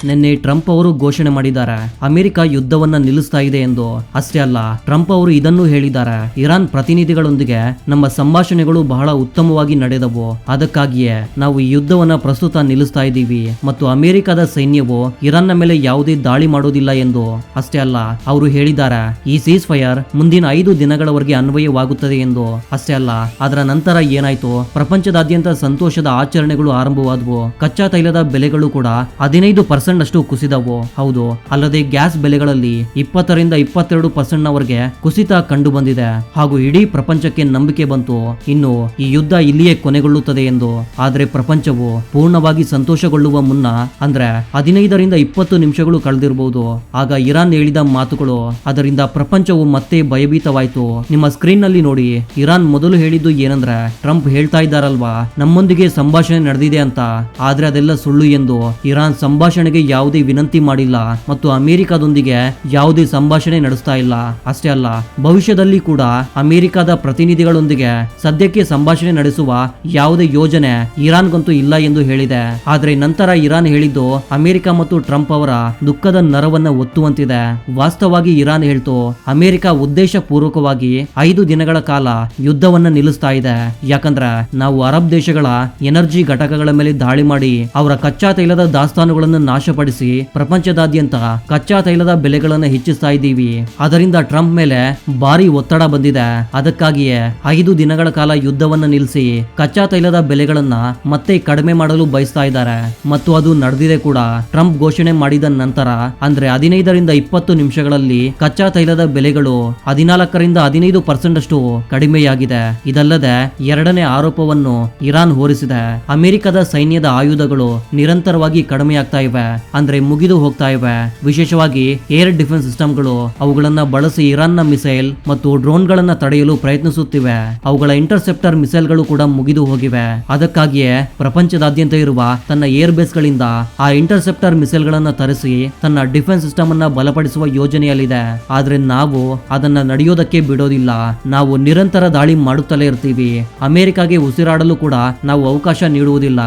ನಿನ್ನೆ ಟ್ರಂಪ್ ಅವರು ಘೋಷಣೆ ಮಾಡಿದ್ದಾರೆ ಅಮೆರಿಕ ಯುದ್ಧವನ್ನ ನಿಲ್ಲಿಸ್ತಾ ಇದೆ ಎಂದು. ಅಷ್ಟೇ ಅಲ್ಲ, ಟ್ರಂಪ್ ಅವರು ಇದನ್ನು ಹೇಳಿದ್ದಾರೆ, ಇರಾನ್ ಪ್ರತಿನಿಧಿಗಳೊಂದಿಗೆ ನಮ್ಮ ಸಂಭಾಷಣೆಗಳು ಬಹಳ ಉತ್ತಮವಾಗಿ ನಡೆದವು, ಅದಕ್ಕಾಗಿಯೇ ನಾವು ಈ ಯುದ್ಧವನ್ನ ಪ್ರಸ್ತುತ ನಿಲ್ಲಿಸ್ತಾ ಇದ್ದೀವಿ ಮತ್ತು ಅಮೆರಿಕದ ಸೈನ್ಯವು ಇರಾನ್ನ ಮೇಲೆ ಯಾವುದೇ ದಾಳಿ ಮಾಡುವುದಿಲ್ಲ ಎಂದು. ಅಷ್ಟೇ ಅಲ್ಲ, ಅವರು ಹೇಳಿದ್ದಾರೆ ಈ ಸೀಸ್ ಫೈರ್ ಮುಂದಿನ 5 ದಿನಗಳವರೆಗೆ ಅನ್ವಯವಾಗುತ್ತದೆ ಎಂದು. ಅಷ್ಟೇ ಅಲ್ಲ, ಅದರ ನಂತರ ಏನಾಯ್ತು, ಪ್ರಪಂಚದಾದ್ಯಂತ ಸಂತೋಷದ ಆಚರಣೆಗಳು ಆರಂಭವಾದವು. ಕಚ್ಚಾ ತೈಲದ ಬೆಲೆಗಳು ಕೂಡ 15% ಅಷ್ಟು ಕುಸಿದವು. ಹೌದು, ಅಲ್ಲದೆ ಗ್ಯಾಸ್ ಬೆಲೆಗಳಲ್ಲಿ 20ರಿಂದ 22% ನವರೆಗೆ ಕುಸಿತ ಕಂಡು ಬಂದಿದೆ. ಹಾಗೂ ಇಡೀ ಪ್ರಪಂಚಕ್ಕೆ ನಂಬಿಕೆ ಬಂತು, ಇನ್ನು ಈ ಯುದ್ಧ ಇಲ್ಲಿಯೇ ಕೊನೆಗೊಳ್ಳುತ್ತದೆ ಎಂದು. ಆದ್ರೆ ಪ್ರಪಂಚವು ಪೂರ್ಣವಾಗಿ ಸಂತೋಷಗೊಳ್ಳುವ ಮುನ್ನ, ಅಂದ್ರೆ 15ರಿಂದ 20 ನಿಮಿಷಗಳು ಕಳೆದಿರಬಹುದು, ಆಗ ಇರಾನ್ ಹೇಳಿದ ಮಾತುಗಳು, ಅದರಿಂದ ಪ್ರಪಂಚವು ಮತ್ತೆ ಭಯಭೀತವಾಯಿತು. ನಿಮ್ಮ ಸ್ಕ್ರೀನ್ ನಲ್ಲಿ ನೋಡಿ, ಇರಾನ್ ಮೊದಲು ಹೇಳಿದ್ದು ಏನಂದ್ರೆ, ಟ್ರಂಪ್ ಹೇಳ್ತಾ ಇದ್ದಾರಲ್ವಾ ನಮ್ಮೊಂದಿಗೆ ಸಂಭಾಷಣೆ ನಡೆದಿದೆ ಅಂತ, ಆದ್ರೆ ಅದೆಲ್ಲ ಸುಳ್ಳು ಎಂದು. ಇರಾನ್ ಸಂಭಾಷಣೆಗೆ ಯಾವುದೇ ವಿನಂತಿ ಮಾಡಿಲ್ಲ ಮತ್ತು ಅಮೆರಿಕದೊಂದಿಗೆ ಯಾವುದೇ ಸಂಭಾಷಣೆ ನಡೆಸ್ತಾ ಇಲ್ಲ. ಅಷ್ಟೇ ಅಲ್ಲ, ಭವಿಷ್ಯದಲ್ಲಿ ಕೂಡ ಅಮೆರಿಕದ ಪ್ರತಿನಿಧಿಗಳೊಂದಿಗೆ ಸದ್ಯಕ್ಕೆ ಸಂಭಾಷಣೆ ನಡೆಸುವ ಯಾವುದೇ ಯೋಜನೆ ಇರಾನ್ಗಂತೂ ಇಲ್ಲ ಎಂದು ಹೇಳಿದೆ. ಆದ್ರೆ ನಂತರ ಇರಾನ್ ಹೇಳಿದ್ದು ಅಮೆರಿಕ ಮತ್ತು ಟ್ರಂಪ್ ಅವರ ದುಃಖದ ನರವನ್ನ ಒತ್ತುವಂತಿದೆ. ವಾಸ್ತವವಾಗಿ ಇರಾನ್ ಹೇಳ್ತು, ಅಮೆರಿಕ ಉದ್ದೇಶ ಪೂರ್ವಕವಾಗಿ 5 ದಿನಗಳ ಕಾಲ ಯುದ್ಧವನ್ನ ನಿಲ್ಲಿಸ್ತಾ ಇದೆ, ಯಾಕಂದ್ರೆ ನಾವು ಅರಬ್ ದೇಶಗಳ ಎನರ್ಜಿ ಘಟಕಗಳ ಮೇಲೆ ದಾಳಿ ಮಾಡಿ ಅವರ ಕಚ್ಚಾ ತೈಲದ ದಾಸ್ತಾನುಗಳನ್ನು ನಾಶಪಡಿಸಿ ಪ್ರಪಂಚದಾದ್ಯಂತ ಕಚ್ಚಾ ತೈಲದ ಬೆಲೆಗಳನ್ನು ಹೆಚ್ಚಿಸ್ತಾ ಇದ್ದೀವಿ. ಅದರಿಂದ ಟ್ರಂಪ್ ಮೇಲೆ ಭಾರಿ ಒತ್ತಡ ಬಂದಿದೆ. ಅದಕ್ಕಾಗಿಯೇ 5 ದಿನಗಳ ಕಾಲ ಯುದ್ಧವನ್ನ ನಿಲ್ಲಿಸಿ ಕಚ್ಚಾ ತೈಲದ ಬೆಲೆಗಳನ್ನ ಮತ್ತೆ ಕಡಿಮೆ ಮಾಡಲು ಬಯಸ್ತಾ ಇದ್ದಾರೆ ಮತ್ತು ಅದು ನಡೆದಿದೆ ಕೂಡ. ಟ್ರಂಪ್ ಘೋಷಣೆ ಮಾಡಿದ ನಂತರ ಅಂದ್ರೆ 15ರಿಂದ 20 ನಿಮಿಷಗಳಲ್ಲಿ ಕಚ್ಚಾ ತೈಲದ ಬೆಲೆಗಳು 14ರಿಂದ 15% ಅಷ್ಟು ಕಡಿಮೆಯಾಗಿದೆ. ಇದಲ್ಲದೆ ಎರಡನೇ ಆರೋಪವನ್ನು ಇರಾನ್ ಹೊರಿಸಿದೆ, ಅಮೆರಿಕದ ಸೈನ್ಯದ ಆಯುಧಗಳು ನಿರಂತರವಾಗಿ ಕಡಿಮೆಯಾಗ್ತಾ ಇವೆ, ಅಂದ್ರೆ ಮುಗಿದು ಹೋಗ್ತಾ ಇವೆ. ವಿಶೇಷವಾಗಿ ಏರ್ ಡಿಫೆನ್ಸ್ ಸಿಸ್ಟಮ್ಗಳು ಅವುಗಳನ್ನ ಬಳಸಿ ಇರಾನ್ನ ಮಿಸೈಲ್ ಮತ್ತು ಡ್ರೋನ್ ಗಳನ್ನ ತಡೆಯಲು ಪ್ರಯತ್ನಿಸುತ್ತಿವೆ. ಅವುಗಳ ಇಂಟರ್ಸೆಪ್ಟರ್ ಮಿಸೈಲ್ಗಳು ಕೂಡ ಮುಗಿದು ಹೋಗಿವೆ. ಅದಕ್ಕಾಗಿಯೇ ಪ್ರಪಂಚದಾದ್ಯಂತ ಇರುವ ತನ್ನ ಏರ್ ಬೇಸ್ ಗಳಿಂದ ಆ ಇಂಟರ್ಸೆಪ್ಟರ್ ಮಿಸೈಲ್ ಗಳನ್ನ ತರಿಸಿ ತನ್ನ ಡಿಫೆನ್ಸ್ ಸಿಸ್ಟಮ್ ಅನ್ನ ಬಲಪಡಿಸುವ ಯೋಜನೆಯಲ್ಲಿದೆ. ಆದ್ರೆ ನಾವು ಅದನ್ನ ನಡೆಯೋದಕ್ಕೆ ಬಿಡೋದಿಲ್ಲ. ನಾವು ನಿರಂತರ ದಾಳಿ ಮಾಡುತ್ತಲೇ ಇರ್ತೀವಿ. ಅಮೆರಿಕಾಗೆ ಉಸಿರಾಡಲು ಕೂಡ ನಾವು ಅವಕಾಶ ನೀಡುವುದಿಲ್ಲ.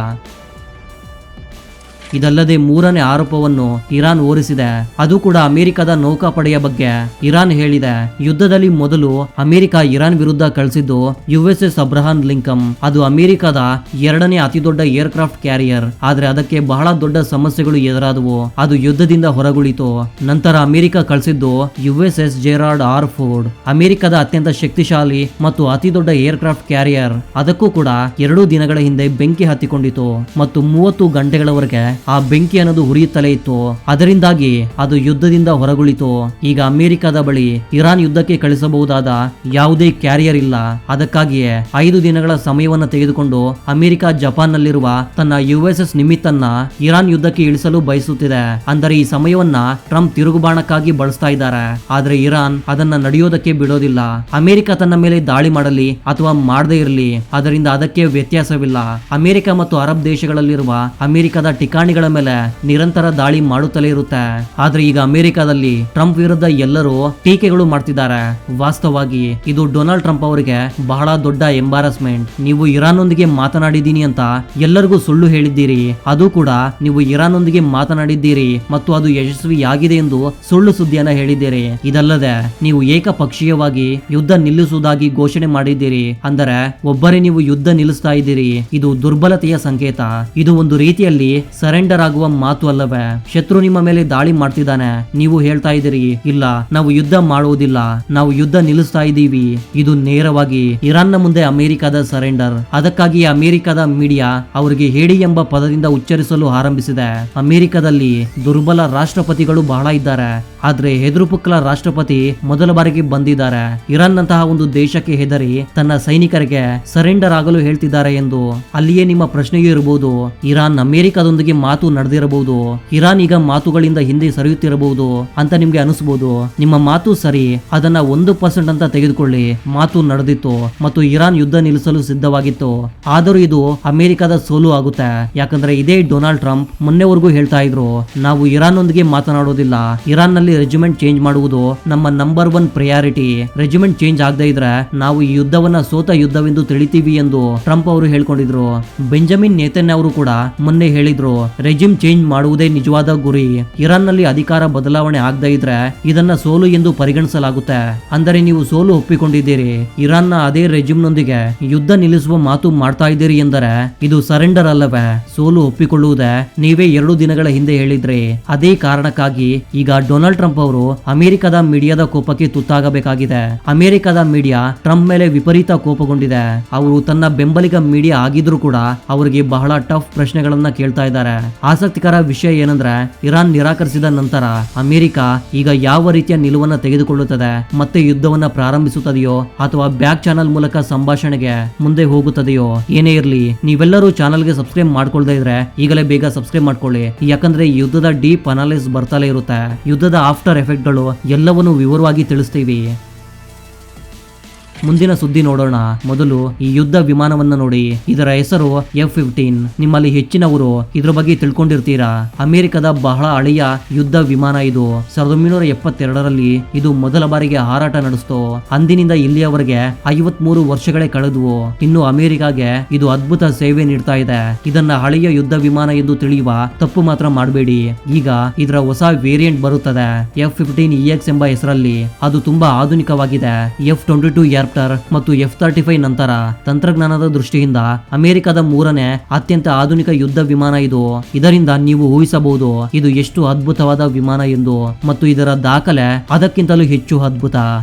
ಇದಲ್ಲದೆ 3ನೇ ಆರೋಪವನ್ನು ಇರಾನ್ ಹೊರಿಸಿದೆ, ಅದು ಕೂಡ ಅಮೆರಿಕದ ನೌಕಾಪಡೆಯ ಬಗ್ಗೆ. ಇರಾನ್ ಹೇಳಿದೆ, ಯುದ್ಧದಲ್ಲಿ ಮೊದಲು ಅಮೆರಿಕ ಇರಾನ್ ವಿರುದ್ಧ ಕಳಿಸಿದ್ದು USS ಅಬ್ರಹಾಂ ಲಿಂಕನ್. ಅದು ಅಮೆರಿಕದ 2ನೇ ಅತಿ ದೊಡ್ಡ ಏರ್ ಕ್ರಾಫ್ಟ್ ಕ್ಯಾರಿಯರ್. ಆದ್ರೆ ಅದಕ್ಕೆ ಬಹಳ ದೊಡ್ಡ ಸಮಸ್ಯೆಗಳು ಎದುರಾದವು, ಅದು ಯುದ್ಧದಿಂದ ಹೊರಗುಳಿತು. ನಂತರ America ಕಳಿಸಿದ್ದು USS Gerard R Ford, ಅಮೆರಿಕದ ಅತ್ಯಂತ ಶಕ್ತಿಶಾಲಿ ಮತ್ತು ಅತಿ ದೊಡ್ಡ ಏರ್ ಕ್ರಾಫ್ಟ್ ಕ್ಯಾರಿಯರ್. ಅದಕ್ಕೂ ಕೂಡ 2 ದಿನಗಳ ಹಿಂದೆ ಬೆಂಕಿ ಹತ್ತಿಕೊಂಡಿತು ಮತ್ತು 30 ಗಂಟೆಗಳವರೆಗೆ ಆ ಬೆಂಕಿ ಅನ್ನೋದು ಉರಿಯುತ್ತಲೇ ಇತ್ತು. ಅದರಿಂದಾಗಿ ಅದು ಯುದ್ಧದಿಂದ ಹೊರಗುಳಿತು. ಈಗ ಅಮೆರಿಕದ ಬಳಿ ಇರಾನ್ ಯುದ್ಧಕ್ಕೆ ಕಳಿಸಬಹುದಾದ ಯಾವುದೇ ಕ್ಯಾರಿಯರ್ ಇಲ್ಲ. ಅದಕ್ಕಾಗಿಯೇ 5 ದಿನಗಳ ಸಮಯವನ್ನು ತೆಗೆದುಕೊಂಡು ಅಮೆರಿಕ ಜಪಾನ್ ನಲ್ಲಿರುವ ತನ್ನ USS ನಿಮಿತ್ತನ್ನ ಇರಾನ್ ಯುದ್ಧಕ್ಕೆ ಇಳಿಸಲು ಬಯಸುತ್ತಿದೆ. ಅಂದರೆ ಈ ಸಮಯವನ್ನ ಟ್ರಂಪ್ ತಿರುಗುಬಾಣಕ್ಕಾಗಿ ಬಳಸ್ತಾ ಇದ್ದಾರೆ. ಆದ್ರೆ ಇರಾನ್ ಅದನ್ನ ನಡೆಯೋದಕ್ಕೆ ಬಿಡೋದಿಲ್ಲ. ಅಮೆರಿಕ ತನ್ನ ಮೇಲೆ ದಾಳಿ ಮಾಡಲಿ ಅಥವಾ ಮಾಡದೇ ಇರಲಿ, ಅದರಿಂದ ಅದಕ್ಕೆ ವ್ಯತ್ಯಾಸವಿಲ್ಲ. ಅಮೆರಿಕ ಮತ್ತು ಅರಬ್ ದೇಶಗಳಲ್ಲಿರುವ ಅಮೆರಿಕದ ಠಿಕಾಣಿಗಳ ಮೇಲೆ ನಿರಂತರ ದಾಳಿ ಮಾಡುತ್ತಲೇ ಇರುತ್ತೆ. ಆದ್ರೆ ಈಗ ಅಮೆರಿಕದಲ್ಲಿ ಟ್ರಂಪ್ ವಿರುದ್ಧ ಎಲ್ಲರೂ ಟೀಕೆಗಳು ಮಾಡ್ತಿದ್ದಾರೆ. ವಾಸ್ತವವಾಗಿ ಇದು ಡೊನಾಲ್ಡ್ ಟ್ರಂಪ್ ಅವರಿಗೆ ಬಹಳ ದೊಡ್ಡ ಎಂಬಾರಸ್ಮೆಂಟ್. ನೀವು ಇರಾನ್ ನೊಂದಿಗೆ ಮಾತನಾಡಿದ್ದೀನಿ ಅಂತ ಎಲ್ಲರಿಗೂ ಸುಳ್ಳು ಹೇಳಿದ್ದೀರಿ, ಅದು ಕೂಡ ನೀವು ಇರಾನ್ ನೊಂದಿಗೆ ಮಾತನಾಡಿದ್ದೀರಿ ಮತ್ತು ಅದು ಯಶಸ್ವಿಯಾಗಿದೆ ಎಂದು ಸುಳ್ಳು ಸುದ್ದಿಯನ್ನ ಹೇಳಿದ್ದೀರಿ. ಇದಲ್ಲದೆ ನೀವು ಏಕಪಕ್ಷೀಯವಾಗಿ ಯುದ್ಧ ನಿಲ್ಲಿಸುವುದಾಗಿ ಘೋಷಣೆ ಮಾಡಿದ್ದೀರಿ. ಅಂದರೆ ಒಬ್ಬರೇ ನೀವು ಯುದ್ಧ ನಿಲ್ಲಿಸ್ತಾ ಇದ್ದೀರಿ. ಇದು ದುರ್ಬಲತೆಯ ಸಂಕೇತ. ಇದು ಒಂದು ರೀತಿಯಲ್ಲಿ ಸರೆಂಡರ್ ಆಗುವ ಮಾತು ಅಲ್ಲವೇ? ಶತ್ರು ನಿಮ್ಮ ಮೇಲೆ ದಾಳಿ ಮಾಡ್ತಿದ್ದಾನೆ, ನೀವು ಹೇಳ್ತಾ ಇದ್ದೀರಿ ಇಲ್ಲ ನಾವು ಯುದ್ಧ ಮಾಡುವುದಿಲ್ಲ, ನಾವು ಯುದ್ಧ ನಿಲ್ಲಿಸ್ತಾ ಇದ್ದೀವಿ. ಇದು ನೇರವಾಗಿ ಇರಾನ್ನ ಮುಂದೆ ಅಮೆರಿಕದ ಸರೆಂಡರ್. ಅದಕ್ಕಾಗಿ ಅಮೆರಿಕದ ಮೀಡಿಯಾ ಅವರಿಗೆ ಹೇಳಿ ಎಂಬ ಪದದಿಂದ ಉಚ್ಚರಿಸಲು ಆರಂಭಿಸಿದೆ. ಅಮೆರಿಕದಲ್ಲಿ ದುರ್ಬಲ ರಾಷ್ಟ್ರಪತಿಗಳು ಬಹಳ ಇದ್ದಾರೆ, ಆದ್ರೆ ಹೆದರುಪುಕ್ಕಲ ರಾಷ್ಟ್ರಪತಿ ಮೊದಲ ಬಾರಿಗೆ ಬಂದಿದ್ದಾರೆ. ಇರಾನ್ ನಂತಹ ಒಂದು ದೇಶಕ್ಕೆ ಹೆದರಿ ತನ್ನ ಸೈನಿಕರಿಗೆ ಸರೆಂಡರ್ ಆಗಲು ಹೇಳ್ತಿದ್ದಾರೆ ಎಂದು. ಅಲ್ಲಿಯೇ ನಿಮ್ಮ ಪ್ರಶ್ನೆಯೂ ಇರಬಹುದು, ಇರಾನ್ ಅಮೆರಿಕದೊಂದಿಗೆ ಮಾತು ನಡೆದಿರಬಹುದು, ಇರಾನ್ ಈಗ ಮಾತುಗಳಿಂದ ಹಿಂದೆ ಸರಿಯುತ್ತಿರಬಹುದು ಅಂತ ನಿಮ್ಗೆ ಅನಿಸಬಹುದು. ನಿಮ್ಮ ಮಾತು ಸರಿ, ಅದನ್ನ 1% ಅಂತ ತೆಗೆದುಕೊಳ್ಳಿ. ಮಾತು ನಡೆದಿತ್ತು ಮತ್ತು ಇರಾನ್ ಯುದ್ಧ ನಿಲ್ಲಿಸಲು ಸಿದ್ಧವಾಗಿತ್ತು. ಆದರೂ ಇದು ಅಮೆರಿಕದ ಸೋಲು ಆಗುತ್ತೆ. ಯಾಕಂದ್ರೆ ಇದೇ ಡೊನಾಲ್ಡ್ ಟ್ರಂಪ್ ಮೊನ್ನೆವರೆಗೂ ಹೇಳ್ತಾ ಇದ್ರು, ನಾವು ಇರಾನ್ ನೊಂದಿಗೆ ಮಾತನಾಡೋದಿಲ್ಲ, ಇರಾನ್ ನಲ್ಲಿ ರೆಜಿಮೆಂಟ್ ಚೇಂಜ್ ಮಾಡುವುದು ನಮ್ಮ ನಂಬರ್ 1 ಪ್ರಯಾರಿಟಿ. ರೆಜಿಮೆಂಟ್ ಚೇಂಜ್ ಆಗದೆ ಇದ್ರೆ ನಾವು ಈ ಯುದ್ಧವನ್ನ ಸೋತ ಯುದ್ಧವೆಂದು ತಿಳಿತೀವಿ ಎಂದು ಟ್ರಂಪ್ ಅವರು ಹೇಳ್ಕೊಂಡಿದ್ರು. ಬೆಂಜಮಿನ್ ನೇತನ್ಯಾಹು ಅವರು ಕೂಡ ಮೊನ್ನೆ ಹೇಳಿದ್ರು, ರೆಜಿಮ್ ಚೇಂಜ್ ಮಾಡುವುದೇ ನಿಜವಾದ ಗುರಿ. ಇರಾನ್ ನಲ್ಲಿ ಅಧಿಕಾರ ಬದಲಾವಣೆ ಆಗದೇ ಇದ್ರೆ ಇದನ್ನ ಸೋಲು ಎಂದು ಪರಿಗಣಿಸಲಾಗುತ್ತೆ. ಅಂದರೆ ನೀವು ಸೋಲು ಒಪ್ಪಿಕೊಂಡಿದ್ದೀರಿ, ಇರಾನ್ನ ಅದೇ ರೆಜಿಮ್ ನೊಂದಿಗೆ ಯುದ್ಧ ನಿಲ್ಲಿಸುವ ಮಾತು ಮಾಡ್ತಾ ಇದ್ದೀರಿ ಎಂದರೆ ಇದು ಸರೆಂಡರ್ ಅಲ್ಲವೇ? ಸೋಲು ಒಪ್ಪಿಕೊಳ್ಳುವುದೇ ನೀವೇ 2 ದಿನಗಳ ಹಿಂದೆ ಹೇಳಿದ್ರಿ. ಅದೇ ಕಾರಣಕ್ಕಾಗಿ ಈಗ ಡೊನಾಲ್ಡ್ ಟ್ರಂಪ್ ಅವರು ಅಮೆರಿಕದ ಮೀಡಿಯಾದ ಕೋಪಕ್ಕೆ ತುತ್ತಾಗಬೇಕಾಗಿದೆ. ಅಮೆರಿಕದ ಮೀಡಿಯಾ ಟ್ರಂಪ್ ಮೇಲೆ ವಿಪರೀತ ಕೋಪಗೊಂಡಿದೆ. ಅವರು ತನ್ನ ಬೆಂಬಲಿಗ ಮೀಡಿಯಾ ಆಗಿದ್ರು ಕೂಡ ಅವರಿಗೆ ಬಹಳ ಟಫ್ ಪ್ರಶ್ನೆಗಳನ್ನ ಕೇಳ್ತಾ ಇದ್ದಾರೆ. ಆಸಕ್ತಿಕರ ವಿಷಯ ಏನಂದ್ರೆ ಇರಾನ್ ನಿರಾಕರಿಸಿದ ನಂತರ ಅಮೆರಿಕ ಈಗ ಯಾವ ರೀತಿಯ ನಿಲುವನ್ನ ತೆಗೆದುಕೊಳ್ಳುತ್ತದೆ, ಮತ್ತೆ ಯುದ್ಧವನ್ನ ಪ್ರಾರಂಭಿಸುತ್ತದೆಯೋ ಅಥವಾ ಬ್ಯಾಕ್ ಚಾನಲ್ ಮೂಲಕ ಸಂಭಾಷಣೆಗೆ ಮುಂದೆ ಹೋಗುತ್ತದೆಯೋ? ಏನೇ ಇರಲಿ, ನೀವೆಲ್ಲರೂ ಚಾನಲ್ಗೆ ಸಬ್ಸ್ಕ್ರೈಬ್ ಮಾಡ್ಕೊಳ್ದೇ ಇದ್ರೆ ಈಗಲೇ ಬೇಗ ಸಬ್ಸ್ಕ್ರೈಬ್ ಮಾಡ್ಕೊಳ್ಳಿ. ಯಾಕಂದ್ರೆ ಯುದ್ಧದ ಡೀಪ್ ಅನಾಲಿಸ್ ಬರ್ತಲೇ ಇರುತ್ತೆ. ಯುದ್ಧದ ಆಫ್ಟರ್ ಎಫೆಕ್ಟ್ ಗಳು ಎಲ್ಲವನ್ನೂ ವಿವರವಾಗಿ ತಿಳಿಸ್ತೀವಿ. ಮುಂದಿನ ಸುದ್ದಿ ನೋಡೋಣ. ಮೊದಲು ಈ ಯುದ್ಧ ವಿಮಾನವನ್ನ ನೋಡಿ. ಇದರ ಹೆಸರು F-15. ನಿಮ್ಮಲ್ಲಿ ಹೆಚ್ಚಿನವರು ಇದ್ರ ಬಗ್ಗೆ ತಿಳ್ಕೊಂಡಿರ್ತೀರಾ. ಅಮೆರಿಕದ ಬಹಳ ಹಳೆಯ ಯುದ್ಧ ವಿಮಾನ ಇದು. 1972ರಲ್ಲಿ ಇದು ಮೊದಲ ಬಾರಿಗೆ ಹಾರಾಟ ನಡೆಸಿತು. ಅಂದಿನಿಂದ ಇಲ್ಲಿಯವರೆಗೆ 53 ವರ್ಷಗಳೇ ಕಳೆದವು. ಇನ್ನು ಅಮೆರಿಕಾಗೆ ಇದು ಅದ್ಭುತ ಸೇವೆ ನೀಡ್ತಾ ಇದೆ. ಇದನ್ನ ಹಳೆಯ ಯುದ್ಧ ವಿಮಾನ ಎಂದು ತಿಳಿಯುವ ತಪ್ಪು ಮಾತ್ರ ಮಾಡಬೇಡಿ. ಈಗ ಇದರ ಹೊಸ ವೇರಿಯಂಟ್ ಬರುತ್ತದೆ, F-15EX ಎಂಬ ಹೆಸರಲ್ಲಿ. ಅದು ತುಂಬಾ ಆಧುನಿಕವಾಗಿದೆ. F-22 ಮತ್ತು F-35 ನಂತರ ತಂತ್ರಜ್ಞಾನದ ದೃಷ್ಟಿಯಿಂದ ಅಮೆರಿಕದ 3ನೇ ಅತ್ಯಂತ ಆಧುನಿಕ ಯುದ್ಧ ವಿಮಾನ ಇದು. ಇದರಿಂದ ನೀವು ಊಹಿಸಬಹುದು ಇದು ಎಷ್ಟು ಅದ್ಭುತವಾದ ವಿಮಾನ ಎಂದು. ಮತ್ತು ಇದರ ದಾಖಲೆ ಅದಕ್ಕಿಂತಲೂ ಹೆಚ್ಚು ಅದ್ಭುತ.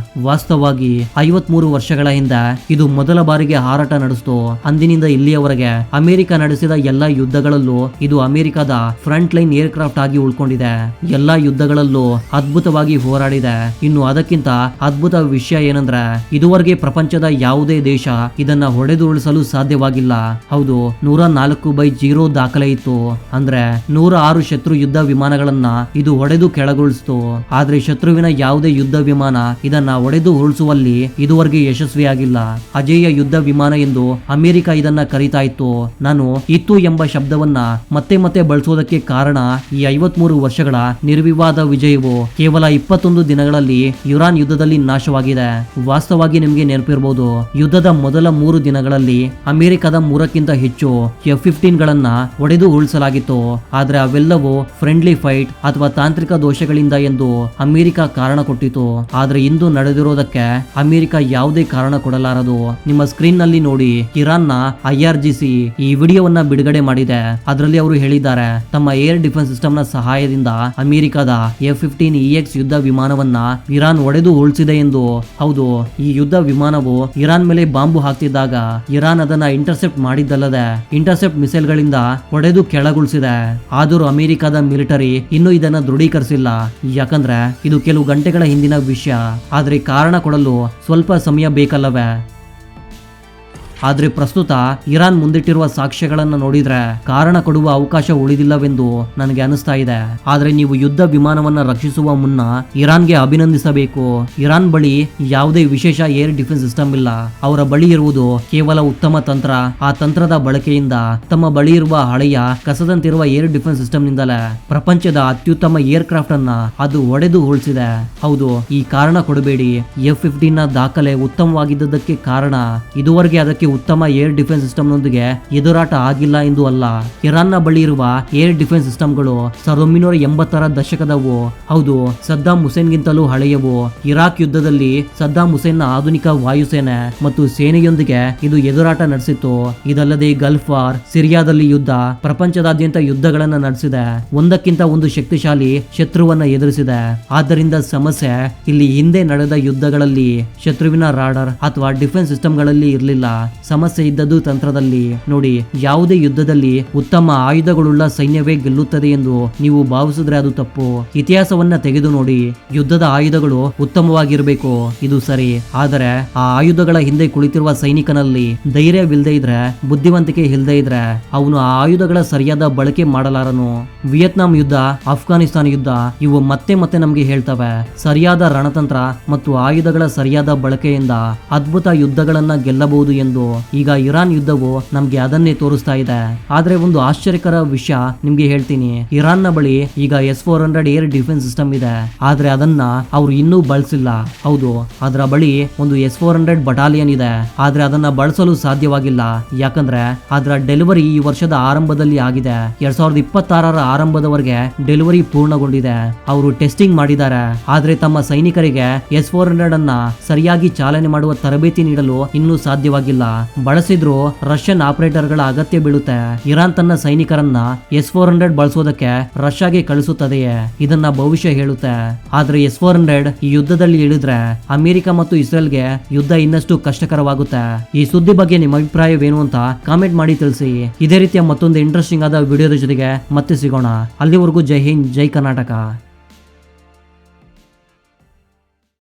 ವಾಸ್ತವವಾಗಿ 53 ವರ್ಷಗಳ ಹಿಂದೆ ಇದು ಮೊದಲ ಬಾರಿಗೆ ಹಾರಾಟ ನಡೆಸಿತು. ಅಂದಿನಿಂದ ಇಲ್ಲಿಯವರೆಗೆ ಅಮೆರಿಕ ನಡೆಸಿದ ಎಲ್ಲಾ ಯುದ್ಧಗಳಲ್ಲೂ ಇದು ಅಮೆರಿಕದ ಫ್ರಂಟ್ ಲೈನ್ ಏರ್ಕ್ರಾಫ್ಟ್ ಆಗಿ ಉಳ್ಕೊಂಡಿದೆ. ಎಲ್ಲಾ ಯುದ್ಧಗಳಲ್ಲೂ ಅದ್ಭುತವಾಗಿ ಹೋರಾಡಿದೆ. ಇನ್ನು ಅದಕ್ಕಿಂತ ಅದ್ಭುತ ವಿಷಯ ಏನಂದ್ರೆ ಇದುವರೆಗೆ ಪ್ರಪಂಚದ ಯಾವುದೇ ದೇಶ ಇದನ್ನ ಹೊಡೆದು ಉಳಿಸಲು ಸಾಧ್ಯವಾಗಿಲ್ಲ. ಹೌದು, 104/0 ದಾಖಲೆ ಇತ್ತು. ಅಂದ್ರೆ 106 ಶತ್ರು ಯುದ್ಧ ವಿಮಾನಗಳನ್ನ ಇದು ಹೊಡೆದು ಕೆಳಗುಳಿಸಿತು. ಆದ್ರೆ ಶತ್ರುವಿನ ಯಾವುದೇ ಯುದ್ಧ ವಿಮಾನ ಇದನ್ನ ಹೊಡೆದು ಉಳಿಸುವಲ್ಲಿ ಇದುವರೆಗೆ ಯಶಸ್ವಿಯಾಗಿಲ್ಲ. ಅಜೇಯ ಯುದ್ಧ ವಿಮಾನ ಎಂದು ಅಮೆರಿಕ ಇದನ್ನ ಕರೀತಾ ಇತ್ತು. ನಾನು ಇತ್ತು ಎಂಬ ಶಬ್ದವನ್ನ ಮತ್ತೆ ಮತ್ತೆ ಬಳಸೋದಕ್ಕೆ ಕಾರಣ ಈ 53 ವರ್ಷಗಳ ನಿರ್ವಿವಾದ ವಿಜಯವು ಕೇವಲ 21 ದಿನಗಳಲ್ಲಿ ಇರಾನ್ ಯುದ್ಧದಲ್ಲಿ ನಾಶವಾಗಿದೆ. ವಾಸ್ತವವಾಗಿ ನಿಮಗೆ ನೆನಪಿರಬಹುದು, ಯುದ್ಧದ ಮೊದಲ 3 ದಿನಗಳಲ್ಲಿ ಅಮೆರಿಕದ 3ಕ್ಕಿಂತ ಹೆಚ್ಚು F-15 ಗಳನ್ನ ಹೊಡೆದು ಉಳಿಸಲಾಗಿತ್ತು. ಆದ್ರೆ ಅವೆಲ್ಲವೂ ಫ್ರೆಂಡ್ಲಿ ಫೈಟ್ ಅಥವಾ ತಾಂತ್ರಿಕ ದೋಷಗಳಿಂದ ಎಂದು ಅಮೆರಿಕ ಕಾರಣ ಕೊಟ್ಟಿತು. ಆದ್ರೆ ಇಂದು ನಡೆದಿರೋದಕ್ಕೆ ಅಮೆರಿಕ ಯಾವುದೇ ಕಾರಣ ಕೊಡಲಾರದು. ನಿಮ್ಮ ಸ್ಕ್ರೀನ್ ನಲ್ಲಿ ನೋಡಿ, ಇರಾನ್ನ IRGC ಈ ವಿಡಿಯೋವನ್ನ ಬಿಡುಗಡೆ ಮಾಡಿದೆ. ಅದರಲ್ಲಿ ಅವರು ಹೇಳಿದ್ದಾರೆ, ತಮ್ಮ ಏರ್ ಡಿಫೆನ್ಸ್ ಸಿಸ್ಟಮ್ ನ ಸಹಾಯದಿಂದ ಅಮೆರಿಕದ F-15EX ಯುದ್ಧ ವಿಮಾನವನ್ನ ಇರಾನ್ ಹೊಡೆದು ಉಳಿಸಿದೆ ಎಂದು. ಹೌದು, ಈ ಯುದ್ಧ ವಿಮಾನವು ಇರಾನ್ ಮೇಲೆ ಬಾಂಬು ಹಾಕ್ತಿದ್ದಾಗ ಇರಾನ್ ಅದನ್ನ ಇಂಟರ್ಸೆಪ್ಟ್ ಮಾಡಿದ್ದಲ್ಲದೆ ಇಂಟರ್ಸೆಪ್ಟ್ ಮಿಸೈಲ್ ಗಳಿಂದ ಹೊಡೆದು ಕೆಳಗುಳಿಸಿದೆ. ಆದರೂ ಅಮೆರಿಕದ ಮಿಲಿಟರಿ ಇನ್ನೂ ಇದನ್ನ ದೃಢೀಕರಿಸಿಲ್ಲ. ಯಾಕಂದ್ರೆ ಇದು ಕೆಲವು ಗಂಟೆಗಳ ಹಿಂದಿನ ವಿಷಯ. ಆದ್ರೆ ಕಾರಣ ಕೊಡಲು ಸ್ವಲ್ಪ ಸಮಯ ಬೇಕಲ್ಲವೇ? ಆದ್ರೆ ಪ್ರಸ್ತುತ ಇರಾನ್ ಮುಂದಿಟ್ಟಿರುವ ಸಾಕ್ಷ್ಯಗಳನ್ನು ನೋಡಿದ್ರೆ ಕಾರಣ ಕೊಡುವ ಅವಕಾಶ ಉಳಿದಿಲ್ಲವೆಂದು ನನಗೆ ಅನಿಸ್ತಾ ಇದೆ. ಆದ್ರೆ ನೀವು ಯುದ್ಧ ವಿಮಾನವನ್ನ ರಕ್ಷಿಸುವ ಮುನ್ನ ಇರಾನ್ಗೆ ಅಭಿನಂದಿಸಬೇಕು. ಇರಾನ್ ಬಳಿ ಯಾವುದೇ ವಿಶೇಷ ಏರ್ ಡಿಫೆನ್ಸ್ ಸಿಸ್ಟಮ್ ಇಲ್ಲ. ಅವರ ಬಳಿ ಇರುವುದು ಕೇವಲ ಉತ್ತಮ ತಂತ್ರ. ಆ ತಂತ್ರದ ಬಳಕೆಯಿಂದ ತಮ್ಮ ಬಳಿ ಇರುವ ಹಳೆಯ ಕಸದಂತಿರುವ ಏರ್ ಡಿಫೆನ್ಸ್ ಸಿಸ್ಟಮ್ ನಿಂದಲೇ ಪ್ರಪಂಚದ ಅತ್ಯುತ್ತಮ ಏರ್ ಕ್ರಾಫ್ಟ್ ಅನ್ನ ಅದು ಹೊಡೆದು ಉಳಿಸಿದೆ. ಹೌದು, ಈ ಕಾರಣ ಕೊಡಬೇಡಿ. F-15 ನ ದಾಖಲೆ ಉತ್ತಮವಾಗಿದ್ದಕ್ಕೆ ಕಾರಣ ಇದುವರೆಗೆ ಅದಕ್ಕೆ ಉತ್ತಮ ಏರ್ ಡಿಫೆನ್ಸ್ ಸಿಸ್ಟಮ್ ನೊಂದಿಗೆ ಎದುರಾಟ ಆಗಿಲ್ಲ ಎಂದು ಅಲ್ಲ. ಇರಾನ್ನ ಬಳಿ ಇರುವ ಏರ್ ಡಿಫೆನ್ಸ್ ಸಿಸ್ಟಮ್ಗಳು 1980ರ ದಶಕದವು. ಹೌದು, ಸದ್ದಾಂ ಹುಸೇನ್ಗಿಂತಲೂ ಹಳೆಯವು. ಇರಾಕ್ ಯುದ್ಧದಲ್ಲಿ ಸದ್ದಾಂ ಹುಸೇನ್ನ ಆಧುನಿಕ ವಾಯುಸೇನೆ ಮತ್ತು ಸೇನೆಯೊಂದಿಗೆ ಇದು ಎದುರಾಟ ನಡೆಸಿತ್ತು. ಇದಲ್ಲದೆ ಗಲ್ಫ್ ವಾರ್, ಸಿರಿಯಾದಲ್ಲಿ ಯುದ್ಧ, ಪ್ರಪಂಚದಾದ್ಯಂತ ಯುದ್ಧಗಳನ್ನ ನಡೆಸಿದೆ. ಒಂದಕ್ಕಿಂತ ಒಂದು ಶಕ್ತಿಶಾಲಿ ಶತ್ರುವನ್ನ ಎದುರಿಸಿದೆ. ಆದ್ದರಿಂದ ಸಮಸ್ಯೆ ಇಲ್ಲಿ ಹಿಂದೆ ನಡೆದ ಯುದ್ಧಗಳಲ್ಲಿ ಶತ್ರುವಿನ ರಾಡರ್ ಅಥವಾ ಡಿಫೆನ್ಸ್ ಸಿಸ್ಟಮ್ಗಳಲ್ಲಿ ಇರಲಿಲ್ಲ. ಸಮಸ್ಯೆ ಇದ್ದದ್ದು ತಂತ್ರದಲ್ಲಿ. ನೋಡಿ, ಯಾವುದೇ ಯುದ್ಧದಲ್ಲಿ ಉತ್ತಮ ಆಯುಧಗಳುಳ್ಳ ಸೈನ್ಯವೇ ಗೆಲ್ಲುತ್ತದೆ ಎಂದು ನೀವು ಭಾವಿಸಿದ್ರೆ ಅದು ತಪ್ಪು. ಇತಿಹಾಸವನ್ನ ತೆಗೆದು ನೋಡಿ, ಯುದ್ಧದ ಆಯುಧಗಳು ಉತ್ತಮವಾಗಿರಬೇಕು, ಇದು ಸರಿ. ಆದರೆ ಆ ಆಯುಧಗಳ ಹಿಂದೆ ಕುಳಿತಿರುವ ಸೈನಿಕನಲ್ಲಿ ಧೈರ್ಯವಿಲ್ಲದೆ ಇದ್ರೆ, ಬುದ್ಧಿವಂತಿಕೆ ಇಲ್ಲದೆ ಇದ್ರೆ ಅವನು ಆ ಆಯುಧಗಳ ಸರಿಯಾದ ಬಳಕೆ ಮಾಡಲಾರನು. ವಿಯೆಟ್ನಾಂ ಯುದ್ಧ, ಅಫ್ಘಾನಿಸ್ತಾನ ಯುದ್ಧ ಇವು ಮತ್ತೆ ಮತ್ತೆ ನಮ್ಗೆ ಹೇಳ್ತವೆ, ಸರಿಯಾದ ರಣತಂತ್ರ ಮತ್ತು ಆಯುಧಗಳ ಸರಿಯಾದ ಬಳಕೆಯಿಂದ ಅದ್ಭುತ ಯುದ್ಧಗಳನ್ನ ಗೆಲ್ಲಬಹುದು ಎಂದು. ಈಗ ಇರಾನ್ ಯುದ್ಧವು ನಮ್ಗೆ ಅದನ್ನೇ ತೋರಿಸ್ತಾ ಇದೆ. ಆದ್ರೆ ಒಂದು ಆಶ್ಚರ್ಯಕರ ವಿಷಯ ನಿಮ್ಗೆ ಹೇಳ್ತೀನಿ. ಇರಾನ್ ನ ಬಳಿ ಈಗ S-400 ಏರ್ ಡಿಫೆನ್ಸ್ ಸಿಸ್ಟಮ್ ಇದೆ, ಆದ್ರೆ ಅದನ್ನ ಅವ್ರು ಇನ್ನೂ ಬಳಸಿಲ್ಲ. ಹೌದು, ಅದರ ಬಳಿ ಒಂದು S-400 ಬಟಾಲಿಯನ್ ಇದೆ, ಆದ್ರೆ ಅದನ್ನ ಬಳಸಲು ಸಾಧ್ಯವಾಗಿಲ್ಲ. ಯಾಕಂದ್ರೆ ಅದರ ಡೆಲಿವರಿ ಈ ವರ್ಷದ ಆರಂಭದಲ್ಲಿ ಆಗಿದೆ. 2026ರ ಆರಂಭದವರೆಗೆ ಡೆಲಿವರಿ ಪೂರ್ಣಗೊಂಡಿದೆ. ಅವರು ಟೆಸ್ಟಿಂಗ್ ಮಾಡಿದ್ದಾರೆ, ಆದ್ರೆ ತಮ್ಮ ಸೈನಿಕರಿಗೆ S-400 ಅನ್ನ ಸರಿಯಾಗಿ ಚಾಲನೆ ಮಾಡುವ ತರಬೇತಿ ನೀಡಲು ಇನ್ನೂ ಸಾಧ್ಯವಾಗಿಲ್ಲ. ಬಳಸಿದ್ರು ರಷ್ಯನ್ ಆಪರೇಟರ್ ಗಳ ಅಗತ್ಯ ಬೀಳುತ್ತೆ. ಇರಾನ್ ತನ್ನ ಸೈನಿಕರನ್ನ S-400 ಬಳಸೋದಕ್ಕೆ ರಷ್ಯಾಗೆ ಕಳಿಸುತ್ತದೆಯೇ, ಇದನ್ನ ಭವಿಷ್ಯ ಹೇಳುತ್ತೆ. ಆದ್ರೆ S-400 ಈ ಯುದ್ಧದಲ್ಲಿ ಇಳಿದ್ರೆ ಅಮೆರಿಕ ಮತ್ತು ಇಸ್ರೇಲ್ಗೆ ಯುದ್ಧ ಇನ್ನಷ್ಟು ಕಷ್ಟಕರವಾಗುತ್ತೆ. ಈ ಸುದ್ದಿ ಬಗ್ಗೆ ನಿಮ್ಮ ಅಭಿಪ್ರಾಯವೇನು ಅಂತ ಕಾಮೆಂಟ್ ಮಾಡಿ ತಿಳಿಸಿ. ಇದೇ ರೀತಿಯ ಮತ್ತೊಂದು ಇಂಟ್ರೆಸ್ಟಿಂಗ್ ಆದ ವಿಡಿಯೋದ ಜೊತೆಗೆ ಮತ್ತೆ ಸಿಗೋಣ. ಅಲ್ಲಿವರೆಗೂ ಜೈ ಹಿಂದ್, ಜೈ ಕರ್ನಾಟಕ.